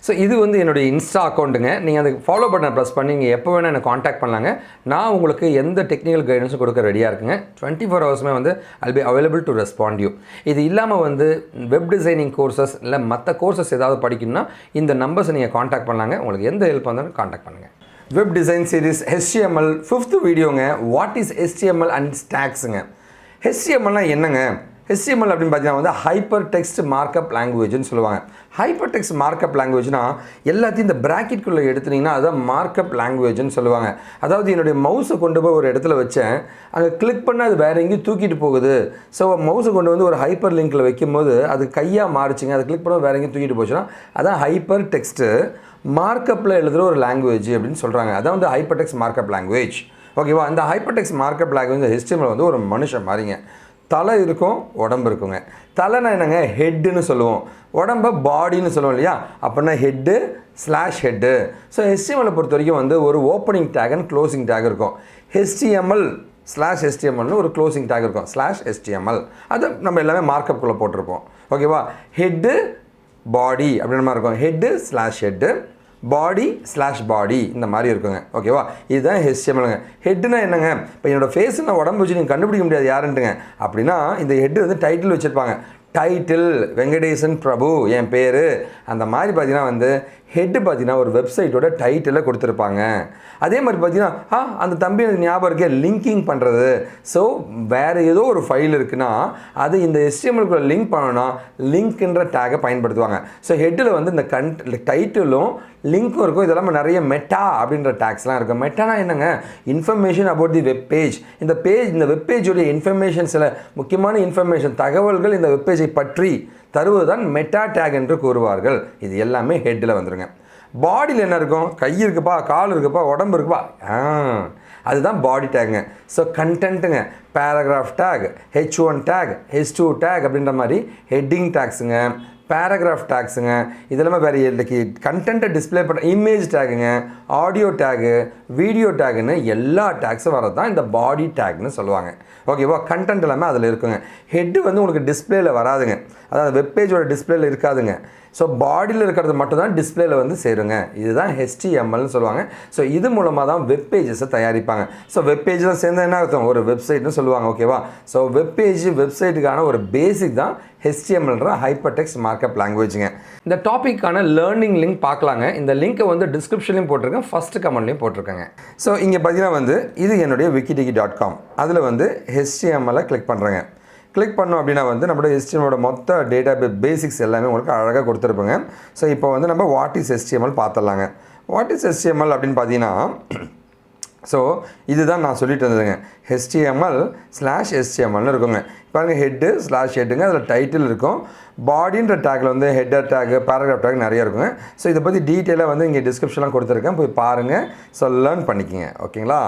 So இது வந்து என்னுடைய இன்ஸ்டா அக்கௌண்ட்டுங்க. நீங்கள் அதுக்கு ஃபாலோ பட்டனை ப்ரெஸ் பண்ணி நீங்கள் எப்போ வேணால் என்னை காண்டாக்ட் பண்ணலாங்க. நான் உங்களுக்கு எந்த டெக்னிக்கல் கைடன்ஸும் கொடுக்க ரெடியாக இருக்குங்க. 24 ஹவர்ஸுமே வந்து I'll be available to respond you. இது இல்லாமல் வந்து வெப் டிசைனிங் கோர்சஸ் இல்லை மற்ற கோர்சஸ் ஏதாவது படிக்கணும்னா இந்த நம்பர்ஸை நீங்கள் காண்டாக்ட் பண்ணலாங்க. உங்களுக்கு எந்த ஹெல்ப் வந்தாலும் காண்டாக்ட் பண்ணுங்கள். Web design series HTML 5th வீடியோங்க. வாட் இஸ் HTML அண்ட் ஸ்டாக்ஸுங்க. HTMLனா என்னங்க? HTML அப்படின்னு பார்த்தீங்கன்னா வந்து ஹைப்பர் டெக்ஸ்ட் மார்க்அப் லாங்குவேஜ்னு சொல்லுவாங்க. ஹைப்பர் டெக்ஸ்ட் மார்க்அப் லாங்குவேஜ்னா எல்லாத்தையும் இந்த ப்ராக்கெட்குள்ளே எடுத்துனீங்கன்னா அதுதான் மார்க்அப் லாங்குவேஜ்னு சொல்லுவாங்க. அதாவது என்னுடைய மவுஸை கொண்டு போய் ஒரு இடத்துல வச்சேன், அங்கே கிளிக் பண்ணால் அது வேறு எங்கேயும் தூக்கிட்டு போகுது. ஸோ மவுஸை கொண்டு வந்து ஒரு ஹைப்பர் லிங்க்கில் வைக்கும்போது அது கையாக மாறிச்சிங்க, அது கிளிக் பண்ணால் வேறு எங்கேயும் தூக்கிட்டு போச்சுன்னா அதான் ஹைப்பர் டெக்ஸ்ட்டு மார்க்கப்பில் எழுதுகிற ஒரு லாங்குவேஜ் அப்படின்னு சொல்கிறாங்க. அதான் வந்து ஹைப்பர் டெக்ஸ்ட் மார்க்அப் லாங்குவேஜ். ஓகேவா? இந்த hyper text markup language HTML வந்து ஒரு மனுஷன் மாதிரிங்க. தலை இருக்கும், உடம்பு இருக்குங்க. தலைனா என்னங்க? ஹெட்டுன்னு சொல்லுவோம். உடம்பை பாடின்னு சொல்லுவோம் இல்லையா? அப்படின்னா head slash head. So HTML பொறுத்த வரைக்கும் வந்து ஒரு opening take and closing take இருக்கும். HTML ஸ்லாஷ் HTMLனு ஒரு க்ளோசிங் டேக் இருக்கும். ஸ்லாஷ் HTML அது நம்ம எல்லாமே மார்க்கப்புக்குள்ளே போட்டிருப்போம். ஓகேவா? ஹெட்டு பாடி அப்படின்ற மாதிரி இருக்கும். ஹெட்டு ஸ்லாஷ் ஹெட்டு, பாடி ஸ்லாஷ் பாடி இந்த மாதிரி இருக்குங்க. ஓகேவா? இதுதான் HTMLங்க. ஹெட்டுனா என்னங்க? இப்போ என்னோடய ஃபேஸ் நான் உடம்பு வச்சு நீங்கள் கண்டுபிடிக்க முடியாது யாருன்ட்டுங்க. அப்படின்னா இந்த ஹெட்டு வந்து டைட்டில் வச்சுருப்பாங்க. டைட்டில் வெங்கடேசன் பிரபு என் பேர். அந்த மாதிரி பார்த்தீங்கன்னா வந்து ஹெட்டு பார்த்தீங்கன்னா ஒரு வெப்சைட்டோட டைட்டிலை கொடுத்துருப்பாங்க. அதே மாதிரி பார்த்தீங்கன்னா அந்த தம்பி எனக்கு ஞாபகம் இருக்கே லிங்கிங் பண்ணுறது. ஸோ வேறு ஏதோ ஒரு ஃபைல் இருக்குன்னா அது இந்த HTMLக்குள்ள லிங்க் பண்ணணும்னா லிங்க்ன்ற டேகை பயன்படுத்துவாங்க. ஸோ ஹெட்டில் வந்து இந்த டைட்டிலும் லிங்க்கும் இருக்கும். இதெல்லாம் நிறைய மெட்டா அப்படின்ற டேக்ஸ்லாம் இருக்கும். மெட்டானா என்னங்க? Information about the web page. இந்த வெப் பேஜோடைய இன்ஃபர்மேஷன், சில முக்கியமான இன்ஃபர்மேஷன் தகவல்கள் இந்த வெப் பேஜை பற்றி தருவது தான் மெட்டா டேக் என்று கூறுவார்கள். இது எல்லாமே ஹெட்டில் வந்துருங்க. பாடியில் என்ன இருக்கும்? கை இருக்குப்பா, கால் இருக்குப்பா, உடம்பு இருக்குப்பா, அதுதான் பாடி டேக்குங்க. ஸோ கண்டென்ட்டுங்க. Paragraph tag, H1 tag, H2 tag அப்படின்ற மாதிரி ஹெட்டிங் டேக்ஸுங்க, பேராகிராஃப் டேக்ஸுங்க. இதெல்லாமே வேறு இன்றைக்கி கண்டென்ட்டை டிஸ்பிளே பண்ண இமேஜ் டேக்குங்க, ஆடியோ டேகு, வீடியோ டேக்குன்னு எல்லா டேக்ஸும் வரது தான் இந்த பாடி டேக்னு சொல்லுவாங்க. ஓகேவா? கண்டென்ட் எல்லாமே அதில் இருக்குங்க. ஹெட்டு வந்து உங்களுக்கு டிஸ்பிளேயில் வராதுங்க. அதாவது வெப்பேஜோட டிஸ்பிளேயில் இருக்காதுங்க. ஸோ பாடியில் இருக்கிறது மட்டும்தான் டிஸ்பிளேயில் வந்து சேருங்க. இதுதான் HTMLனு சொல்லுவாங்க. ஸோ இது மூலமாக தான் வெப் பேஜஸை தயாரிப்பாங்க. ஸோ வெப் பேஜெலாம் சேர்ந்து என்ன அர்த்தம்? ஒரு வெப்சைட்னு சொல்லுவாங்க. ஓகேவா? ஸோ வெப்சைட்டுக்கான ஒரு பேசிக் தான் HTMLன்ற ஹைப்பர் டெக்ஸ்ட் மார்க்அப் லாங்குவேஜுங்க. இந்த டாப்பிக்கான லேர்னிங் லிங்க் பார்க்கலாங்க. இந்த லிங்க்கை வந்து டிஸ்கிரிப்ஷன்லையும் போட்டிருக்கேன், ஃபஸ்ட்டு கமெண்ட்லையும் போட்டிருக்கேங்க. ஸோ இங்கே பார்த்தீங்கன்னா வந்து இது என்னுடைய wikidiki.com. அதில் வந்து HTML கிளிக் பண்ணுறேங்க. கிளிக் பண்ணோம் அப்படின்னா வந்து நம்மளோட HTMLோட மொத்த டேட்டா பேசிக்ஸ் எல்லாமே உங்களுக்கு அழகாக கொடுத்துருப்போங்க. ஸோ இப்போ வந்து நம்ம வாட் இஸ் HTML பார்த்துடலாங்க. வாட் இஸ் HTML அப்படின்னு பார்த்தீங்கன்னா, ஸோ இதுதான் நான் சொல்லிட்டு இருந்ததுங்க. HTML/HTMLனு இருக்குங்க. பாருங்கள், ஹெட்டு ஸ்லாஷ் ஹெட்டுங்க. அதில் டைட்டில் இருக்கும். பாடின்ற டேக்கில் வந்து ஹெட்டர் டேக், பேராகிராஃப் டேக் நிறைய இருக்குங்க. ஸோ இதை பற்றி டீட்டெயிலாக வந்து இங்கே டிஸ்கிரிப்ஷன்லாம் கொடுத்துருக்கேன், போய் பாருங்கள். ஸோ லேர்ன் பண்ணிக்கிங்க. ஓகேங்களா?